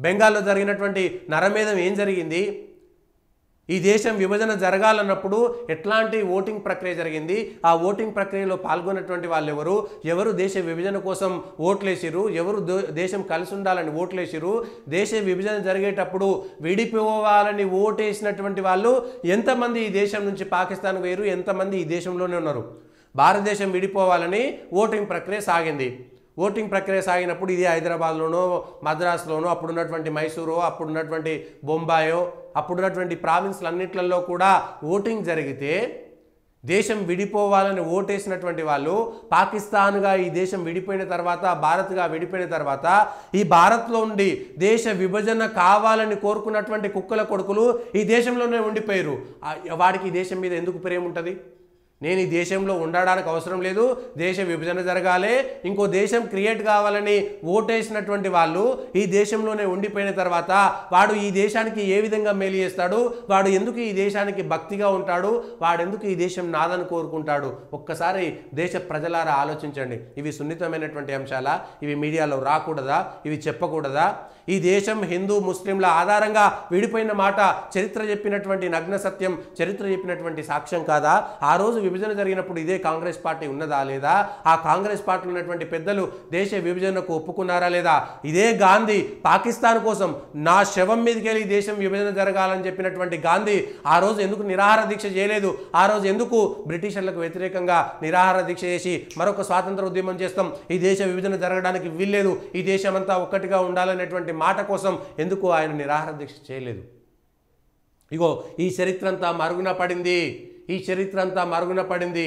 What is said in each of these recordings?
బెంగాల్లో జరిగినటువంటి నరమేధం ఏం జరిగింది? ఈ దేశం విభజన జరగాలన్నప్పుడు ఎట్లాంటి ఓటింగ్ ప్రక్రియ జరిగింది? ఆ ఓటింగ్ ప్రక్రియలో పాల్గొన్నటువంటి వాళ్ళు ఎవరు దేశ విభజన కోసం ఓట్లేసిరు, ఎవరు దేశం కలిసి ఉండాలని ఓట్లేసిరు, దేశ విభజన జరిగేటప్పుడు విడిపోవాలని ఓటేసినటువంటి వాళ్ళు ఎంతమంది ఈ దేశం నుంచి పాకిస్తాన్ వేరు, ఎంతమంది ఈ దేశంలోనే ఉన్నారు? భారతదేశం విడిపోవాలని ఓటింగ్ ప్రక్రియ సాగింది. ఓటింగ్ ప్రక్రియ సాగినప్పుడు ఇది హైదరాబాద్లోనో మద్రాసులోనో అప్పుడున్నటువంటి మైసూరో అప్పుడున్నటువంటి బొంబాయో అప్పుడున్నటువంటి ప్రావిన్స్లన్నిట్లలో కూడా ఓటింగ్ జరిగితే దేశం విడిపోవాలని ఓటేసినటువంటి వాళ్ళు పాకిస్తాన్గా ఈ దేశం విడిపోయిన తర్వాత, భారత్గా విడిపోయిన తర్వాత ఈ భారత్లో ఉండి దేశ విభజన కావాలని కోరుకున్నటువంటి కుక్కల కొడుకులు ఈ దేశంలోనే ఉండిపోయారు. వాడికి ఈ దేశం మీద ఎందుకు ప్రేమ ఉంటుంది? నేను ఈ దేశంలో ఉండడానికి అవసరం లేదు, దేశ విభజన జరగాలి, ఇంకో దేశం క్రియేట్ కావాలని ఓటేసినటువంటి వాళ్ళు ఈ దేశంలోనే ఉండిపోయిన తర్వాత వాడు ఈ దేశానికి ఏ విధంగా మేలు చేస్తాడు? వాడు ఎందుకు ఈ దేశానికి భక్తిగా ఉంటాడు? వాడెందుకు ఈ దేశం నాదని కోరుకుంటాడు? ఒక్కసారి దేశ ప్రజలారా ఆలోచించండి. ఇవి సున్నితమైనటువంటి అంశాలా? ఇవి మీడియాలో రాకూడదా? ఇవి చెప్పకూడదా? ఈ దేశం హిందూ ముస్లింల ఆధారంగా విడిపోయిన మాట చరిత్ర చెప్పినటువంటి నగ్న సత్యం, చరిత్ర చెప్పినటువంటి సాక్ష్యం కాదా? ఆ రోజు విభజన జరిగినప్పుడు ఇదే కాంగ్రెస్ పార్టీ ఉన్నదా లేదా? ఆ కాంగ్రెస్ పార్టీలో ఉన్నటువంటి పెద్దలు దేశ విభజనకు ఒప్పుకున్నారా లేదా? ఇదే గాంధీ పాకిస్తాన్ కోసం నా శవం మీదకి వెళ్ళి దేశం విభజన జరగాలని చెప్పినటువంటి గాంధీ ఆ రోజు ఎందుకు నిరాహార దీక్ష చేయలేదు? ఆ రోజు ఎందుకు బ్రిటిషర్లకు వ్యతిరేకంగా నిరాహార దీక్ష చేసి మరొక స్వాతంత్ర ఉద్యమం చేస్తాం, ఈ దేశ విభజన జరగడానికి వీల్లేదు, ఈ దేశమంతా ఒక్కటిగా ఉండాలనేటువంటి మాట కోసం ఎందుకు ఆయన నిరాహార దీక్ష చేయలేదు? ఇగో ఈ చరిత్ర అంతా మరుగున పడింది. ఈ చరిత్ర అంతా మరుగున పడింది.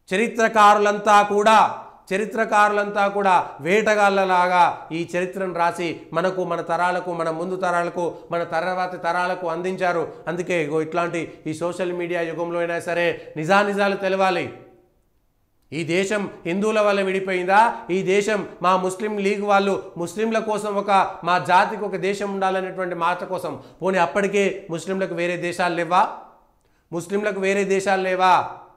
చరిత్రకారులంతా కూడా వేటగాళ్ళలాగా ఈ చరిత్రను రాసి మనకు, మన తరాలకు, మన ముందు తరాలకు, మన తర్వాతి తరాలకు అందించారు. అందుకే ఇట్లాంటి ఈ సోషల్ మీడియా యుగంలో అయినా సరే నిజానిజాలు తెలవాలి. ఈ దేశం హిందువుల వల్ల విడిపోయిందా? ఈ దేశం మా ముస్లిం లీగ్ వాళ్ళు ముస్లింల కోసం మా జాతికి ఒక దేశం ఉండాలనేటువంటి మాట కోసం, పోనీ అప్పటికే ముస్లింలకు వేరే దేశాలు లేవా?